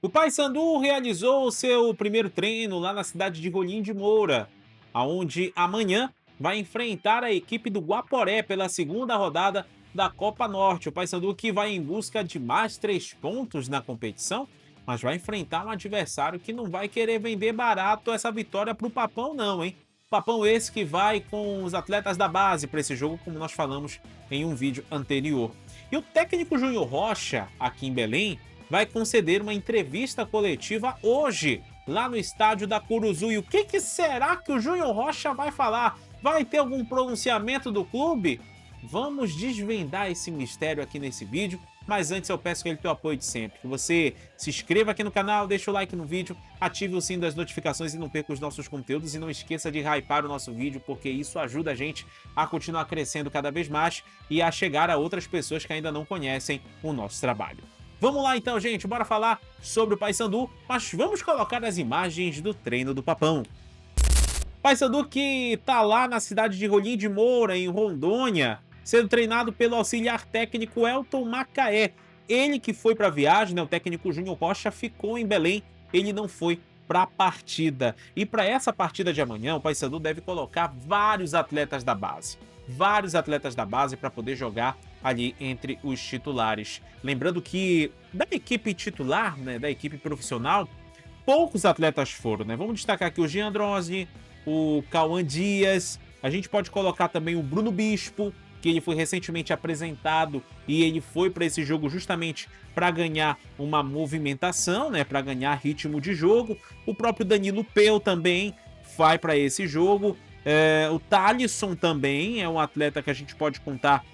O Paysandu realizou o seu primeiro treino lá na cidade de Rolim de Moura, aonde amanhã vai enfrentar a equipe do Guaporé pela segunda rodada da Copa Norte. O Paysandu que vai em busca de mais 3 pontos na competição, mas vai enfrentar um adversário que não vai querer vender barato essa vitória para o Papão não, hein? Papão esse que vai com os atletas da base para esse jogo, como nós falamos em um vídeo anterior. E o técnico Júnior Rocha, aqui em Belém, vai conceder uma entrevista coletiva hoje, lá no estádio da Curuzu. E o que será que o Júnior Rocha vai falar? Vai ter algum pronunciamento do clube? Vamos desvendar esse mistério aqui nesse vídeo, mas antes eu peço aquele teu apoio de sempre, que você se inscreva aqui no canal, deixa o like no vídeo, ative o sino das notificações e não perca os nossos conteúdos e não esqueça de hypar o nosso vídeo, porque isso ajuda a gente a continuar crescendo cada vez mais e a chegar a outras pessoas que ainda não conhecem o nosso trabalho. Vamos lá então, gente, bora falar sobre o Paysandu, mas vamos colocar as imagens do treino do Papão. Paysandu que tá lá na cidade de Rolim de Moura, em Rondônia, sendo treinado pelo auxiliar técnico Elton Macaé. Ele que foi para a viagem, né, o técnico Júnior Rocha ficou em Belém, ele não foi para a partida. E para essa partida de amanhã, o Paysandu deve colocar vários atletas da base. Vários atletas da base para poder jogar ali entre os titulares. Lembrando que da equipe titular, né, da equipe profissional, poucos atletas foram, né? Vamos destacar aqui o Jean Drozzi, o Cauã Dias, a gente pode colocar também o Bruno Bispo, que ele foi recentemente apresentado e ele foi para esse jogo justamente para ganhar uma movimentação, né, para ganhar ritmo de jogo. O próprio Danilo Peu também vai para esse jogo. O Thalisson também é um atleta que a gente pode contar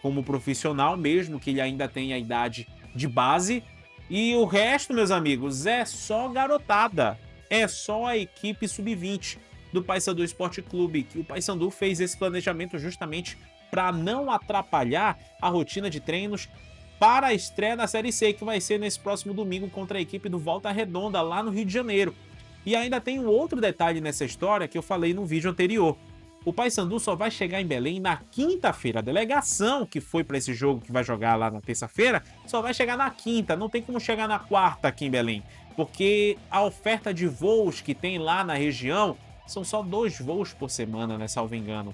como profissional, mesmo que ele ainda tenha a idade de base. E o resto, meus amigos, é só garotada. É só a equipe sub-20 do Paysandu Esporte Clube, que o Paysandu fez esse planejamento justamente para não atrapalhar a rotina de treinos para a estreia da Série C, que vai ser nesse próximo domingo contra a equipe do Volta Redonda, lá no Rio de Janeiro. E ainda tem um outro detalhe nessa história que eu falei no vídeo anterior. O Paysandu só vai chegar em Belém na quinta-feira. A delegação que foi para esse jogo, que vai jogar lá na terça-feira, só vai chegar na quinta. Não tem como chegar na quarta aqui em Belém, porque a oferta de voos que tem lá na região são só 2 voos por semana, né, salvo engano.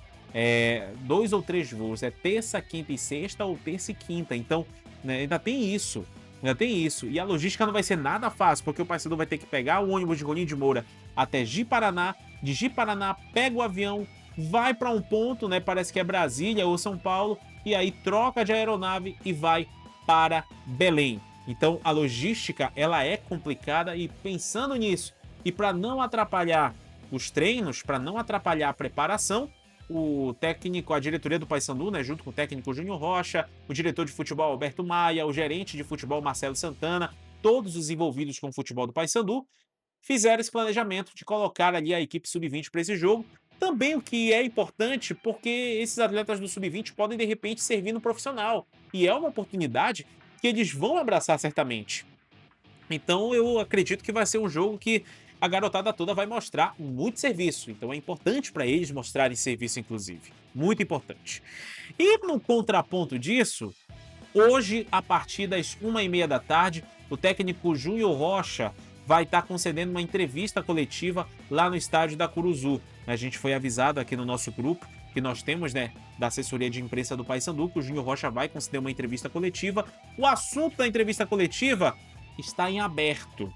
2 ou 3 voos, é terça, quinta e sexta ou terça e quinta. Então, né, ainda tem isso. Ainda tem isso. E a logística não vai ser nada fácil, porque o Paysandu vai ter que pegar o ônibus de Rolim de Moura até Ji-Paraná. De Ji-Paraná, pega o avião, vai para um ponto, né? Parece que é Brasília ou São Paulo, e aí troca de aeronave e vai para Belém. Então a logística ela é complicada e pensando nisso, e para não atrapalhar os treinos, para não atrapalhar a preparação, o técnico, a diretoria do Paysandu, né, junto com o técnico Júnior Rocha, o diretor de futebol Alberto Maia, o gerente de futebol Marcelo Santana, todos os envolvidos com o futebol do Paysandu, fizeram esse planejamento de colocar ali a equipe sub-20 para esse jogo. Também o que é importante, porque esses atletas do sub-20 podem de repente servir no profissional. E é uma oportunidade que eles vão abraçar certamente. Então eu acredito que vai ser um jogo que a garotada toda vai mostrar muito serviço. Então é importante para eles mostrarem serviço, inclusive. Muito importante. E no contraponto disso, hoje, a partir das 1h30 da tarde, o técnico Júnior Rocha vai estar concedendo uma entrevista coletiva lá no estádio da Curuzu. A gente foi avisado aqui no nosso grupo que nós temos, né, da assessoria de imprensa do Paysandu, que o Júnior Rocha vai conceder uma entrevista coletiva. O assunto da entrevista coletiva está em aberto.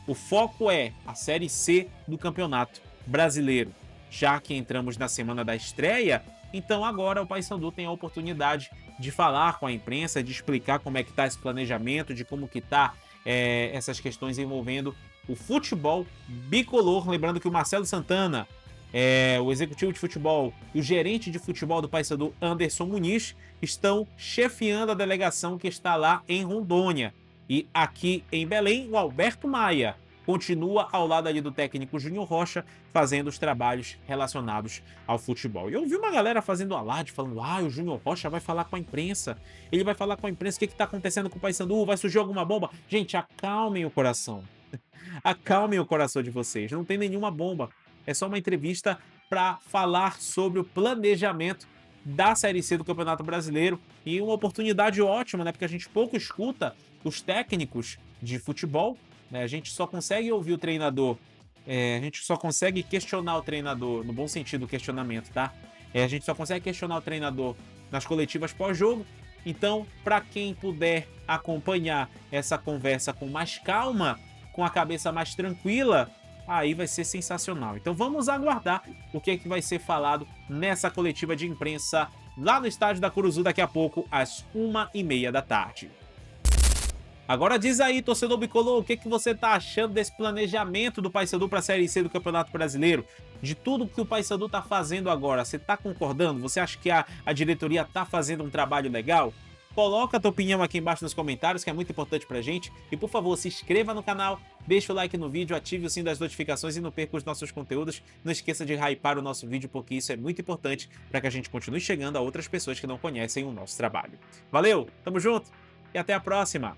O foco é a Série C do Campeonato Brasileiro. Já que entramos na semana da estreia, então agora o Paysandu tem a oportunidade de falar com a imprensa, de explicar como é que está esse planejamento, de como que está essas questões envolvendo o futebol bicolor. Lembrando que o Marcelo Santana, o executivo de futebol e o gerente de futebol do Paysandu, Anderson Muniz, estão chefiando a delegação que está lá em Rondônia. E aqui em Belém, o Alberto Maia continua ao lado ali do técnico Júnior Rocha, fazendo os trabalhos relacionados ao futebol. E eu vi uma galera fazendo alarde, falando: o Júnior Rocha vai falar com a imprensa, ele vai falar com a imprensa, o que está acontecendo com o Paysandu, vai surgir alguma bomba? Gente, acalmem o coração. Acalmem o coração de vocês, não tem nenhuma bomba. É só uma entrevista para falar sobre o planejamento da Série C do Campeonato Brasileiro e uma oportunidade ótima, né? Porque a gente pouco escuta os técnicos de futebol, né? A gente só consegue ouvir o treinador, a gente só consegue questionar o treinador, no bom sentido, o questionamento, tá? A gente só consegue questionar o treinador nas coletivas pós-jogo. Então, para quem puder acompanhar essa conversa com mais calma, com a cabeça mais tranquila, aí vai ser sensacional. Então vamos aguardar o que é que vai ser falado nessa coletiva de imprensa lá no estádio da Curuzu daqui a pouco, às 1h30 da tarde. Agora diz aí, torcedor bicolor, o que você tá achando desse planejamento do Paysandu para a Série C do Campeonato Brasileiro? De tudo que o Paysandu tá fazendo agora, você tá concordando? Você acha que a diretoria tá fazendo um trabalho legal? Coloca a tua opinião aqui embaixo nos comentários, que é muito importante pra gente. E por favor, se inscreva no canal, deixa o like no vídeo, ative o sininho das notificações e não perca os nossos conteúdos. Não esqueça de hypar o nosso vídeo, porque isso é muito importante para que a gente continue chegando a outras pessoas que não conhecem o nosso trabalho. Valeu, tamo junto e até a próxima!